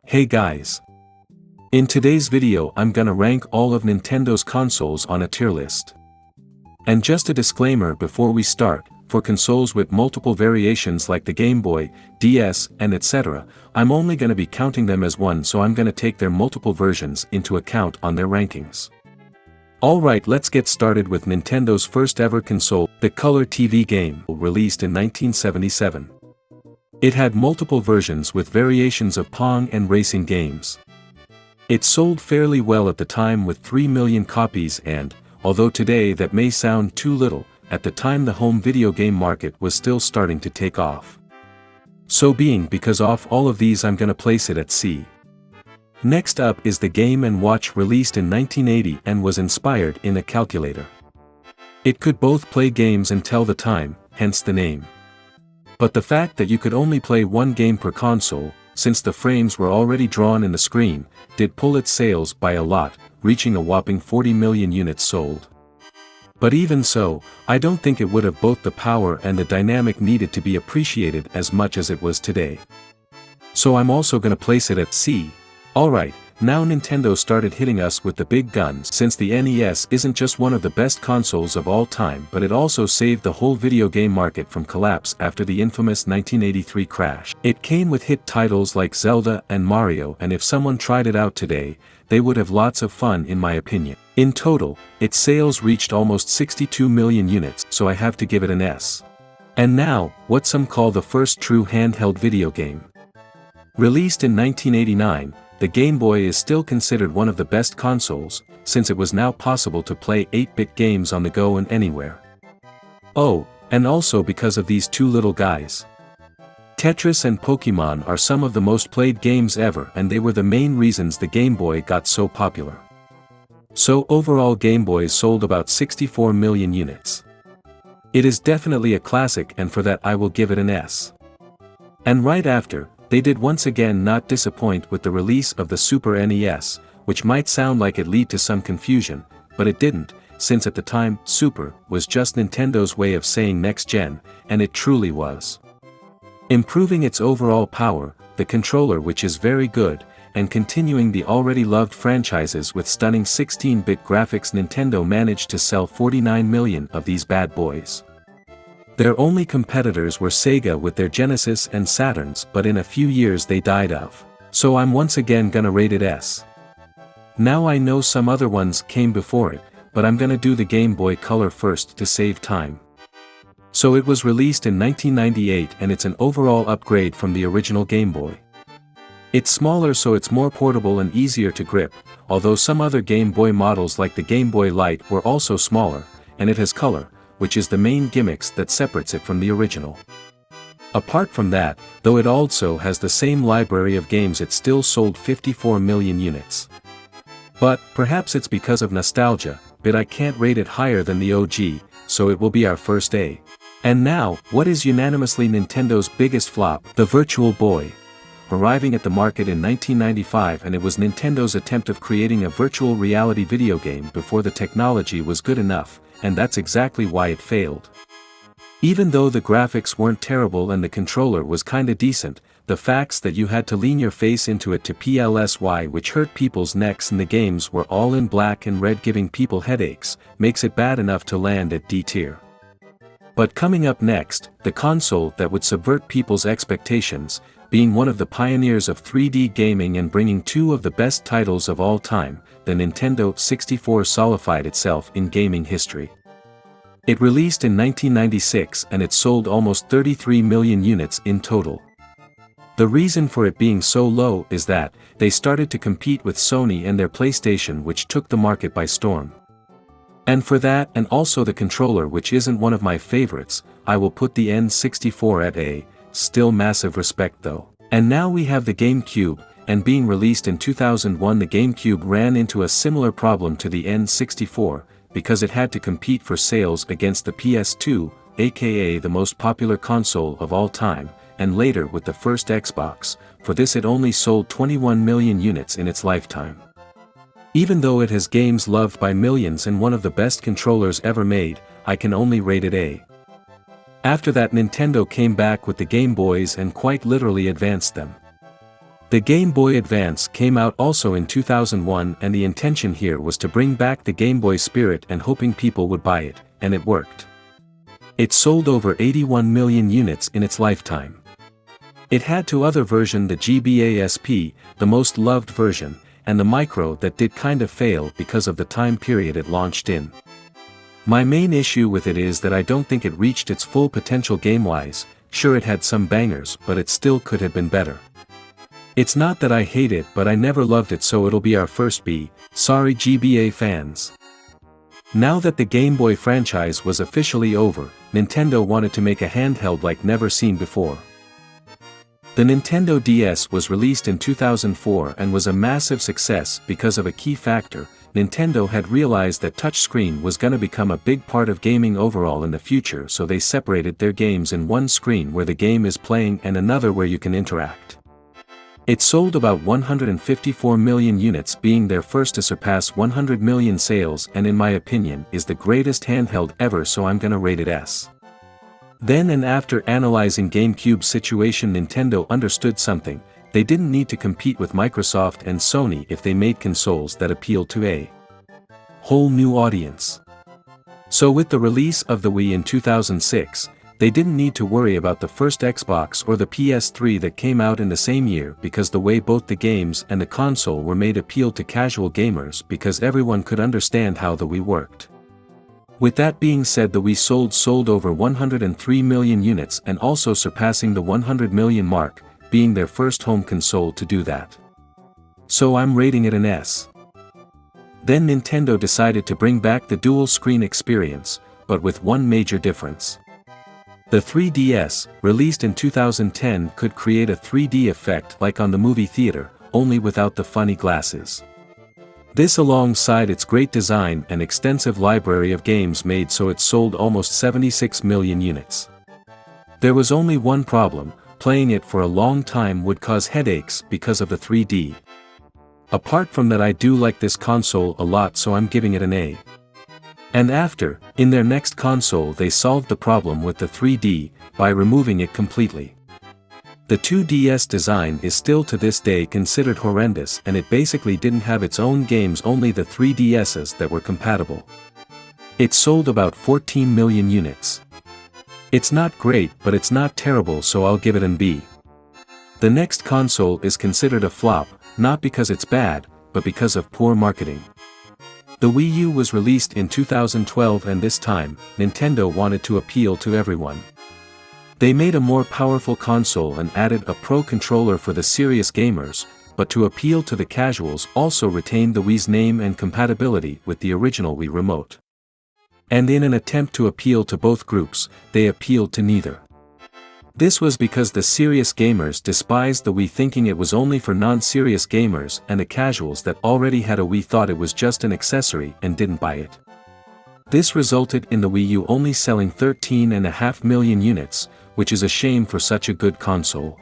Hey guys! In today's video I'm gonna rank all of Nintendo's consoles on a tier list. And just a disclaimer before we start, for consoles with multiple variations like the Game Boy, DS, and etc., I'm only gonna be counting them as one, so I'm gonna take their multiple versions into account on their rankings. Alright, let's get started with Nintendo's first ever console, the Color TV game, released in 1977. It had multiple versions with variations of Pong and racing games. It sold fairly well at the time with 3 million copies and, although today that may sound too little, at the time the home video game market was still starting to take off. So because off all of these I'm gonna place it at C. Next up is the Game & Watch, released in 1980 and was inspired in a calculator. It could both play games and tell the time, hence the name. But the fact that you could only play one game per console, since the frames were already drawn in the screen, did pull its sales by a lot, reaching a whopping 40 million units sold. But even so, I don't think it would have both the power and the dynamic needed to be appreciated as much as it was today. So I'm also gonna place it at C. Alright, now Nintendo started hitting us with the big guns, since the NES isn't just one of the best consoles of all time, but it also saved the whole video game market from collapse after the infamous 1983 crash. It came with hit titles like Zelda and Mario, and if someone tried it out today, they would have lots of fun in my opinion. In total, its sales reached almost 62 million units, so I have to give it an S. And now, what some call the first true handheld video game. Released in 1989, the Game Boy is still considered one of the best consoles, since it was now possible to play 8-bit games on the go and anywhere. Oh, and also because of these two little guys. Tetris and Pokémon are some of the most played games ever, and they were the main reasons the Game Boy got so popular. So overall Game Boys sold about 64 million units. It is definitely a classic, and for that I will give it an S. And right after, they did once again not disappoint with the release of the Super NES, which might sound like it lead to some confusion, but it didn't, since at the time, Super was just Nintendo's way of saying next gen, and it truly was. Improving its overall power, the controller which is very good, and continuing the already loved franchises with stunning 16-bit graphics, Nintendo managed to sell 49 million of these bad boys. Their only competitors were Sega with their Genesis and Saturns, but in a few years they died of. So I'm once again gonna rate it S. Now I know some other ones came before it, but I'm gonna do the Game Boy Color first to save time. So it was released in 1998 and it's an overall upgrade from the original Game Boy. It's smaller, so it's more portable and easier to grip, although some other Game Boy models like the Game Boy Light were also smaller, and it has color, which is the main gimmicks that separates it from the original. Apart from that, though it also has the same library of games, it still sold 54 million units. But, perhaps it's because of nostalgia, but I can't rate it higher than the OG, so it will be our first A. And now, what is unanimously Nintendo's biggest flop, the Virtual Boy? Arriving at the market in 1995, and it was Nintendo's attempt of creating a virtual reality video game before the technology was good enough, and that's exactly why it failed. Even though the graphics weren't terrible and the controller was kinda decent, the facts that you had to lean your face into it to PLSY, which hurt people's necks, and the games were all in black and red giving people headaches, makes it bad enough to land at D tier. But coming up next, the console that would subvert people's expectations, being one of the pioneers of 3D gaming and bringing two of the best titles of all time, the Nintendo 64 solidified itself in gaming history. It released in 1996 and it sold almost 33 million units in total. The reason for it being so low is that they started to compete with Sony and their PlayStation, which took the market by storm. And for that, and also the controller, which isn't one of my favorites, I will put the N64 at A, still massive respect though. And now we have the GameCube, and being released in 2001, the GameCube ran into a similar problem to the N64, because it had to compete for sales against the PS2, aka the most popular console of all time, and later with the first Xbox. For this it only sold 21 million units in its lifetime. Even though it has games loved by millions and one of the best controllers ever made, I can only rate it A. After that, Nintendo came back with the Game Boys and quite literally advanced them. The Game Boy Advance came out also in 2001, and the intention here was to bring back the Game Boy spirit and hoping people would buy it, and it worked. It sold over 81 million units in its lifetime. It had two other versions, the GBA SP, the most loved version, and the Micro that did kind of fail because of the time period it launched in. My main issue with it is that I don't think it reached its full potential game-wise. Sure, it had some bangers, but it still could have been better. It's not that I hate it, but I never loved it, so it'll be our first B. Sorry GBA fans. Now that the Game Boy franchise was officially over, Nintendo wanted to make a handheld like never seen before. The Nintendo DS was released in 2004 and was a massive success because of a key factor. Nintendo had realized that touchscreen was gonna become a big part of gaming overall in the future, so they separated their games in one screen where the game is playing and another where you can interact. It sold about 154 million units, being their first to surpass 100 million sales, and in my opinion is the greatest handheld ever, so I'm gonna rate it S. Then and after analyzing GameCube's situation, Nintendo understood something. They didn't need to compete with Microsoft and Sony if they made consoles that appealed to a whole new audience. So with the release of the Wii in 2006, they didn't need to worry about the first Xbox or the PS3 that came out in the same year, because the way both the games and the console were made appealed to casual gamers because everyone could understand how the Wii worked. With that being said, the Wii sold over 103 million units and also surpassing the 100 million mark, being their first home console to do that. So I'm rating it an S. Then Nintendo decided to bring back the dual screen experience, but with one major difference. The 3DS, released in 2010, could create a 3D effect like on the movie theater, only without the funny glasses. This, alongside its great design and extensive library of games, made so it sold almost 76 million units. There was only one problem: playing it for a long time would cause headaches because of the 3D. Apart from that, I do like this console a lot, so I'm giving it an A. And after, in their next console, they solved the problem with the 3D by removing it completely. The 2DS design is still to this day considered horrendous, and it basically didn't have its own games, only the 3DSs that were compatible. It sold about 14 million units. It's not great, but it's not terrible, so I'll give it an B. The next console is considered a flop, not because it's bad, but because of poor marketing. The Wii U was released in 2012, and this time, Nintendo wanted to appeal to everyone. They made a more powerful console and added a Pro controller for the serious gamers, but to appeal to the casuals also retained the Wii's name and compatibility with the original Wii remote. And in an attempt to appeal to both groups, they appealed to neither. This was because the serious gamers despised the Wii, thinking it was only for non-serious gamers, and the casuals that already had a Wii thought it was just an accessory and didn't buy it. This resulted in the Wii U only selling 13.5 million units, which is a shame for such a good console.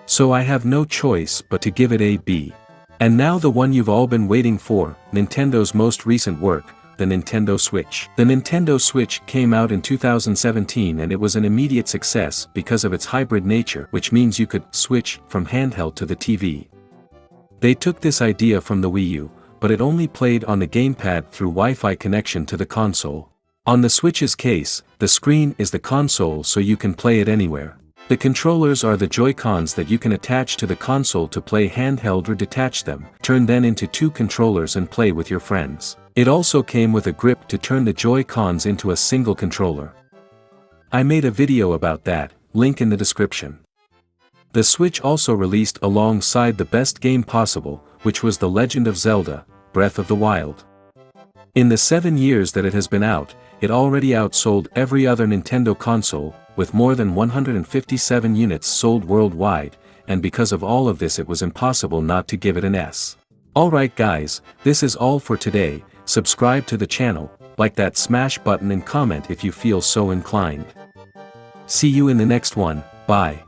So I have no choice but to give it a B. And now the one you've all been waiting for, Nintendo's most recent work, the Nintendo Switch. The Nintendo Switch came out in 2017, and it was an immediate success because of its hybrid nature, which means you could switch from handheld to the TV. They took this idea from the Wii U, but it only played on the gamepad through Wi-Fi connection to the console. On the Switch's case, the screen is the console, so you can play it anywhere. The controllers are the Joy-Cons that you can attach to the console to play handheld or detach them, turn them into two controllers and play with your friends. It also came with a grip to turn the Joy-Cons into a single controller. I made a video about that, link in the description. The Switch also released alongside the best game possible, which was The Legend of Zelda: Breath of the Wild. In the 7 years that it has been out, it already outsold every other Nintendo console, with more than 157 units sold worldwide, and because of all of this it was impossible not to give it an S. Alright guys, this is all for today. Subscribe to the channel, like that smash button, and comment if you feel so inclined. See you in the next one, bye.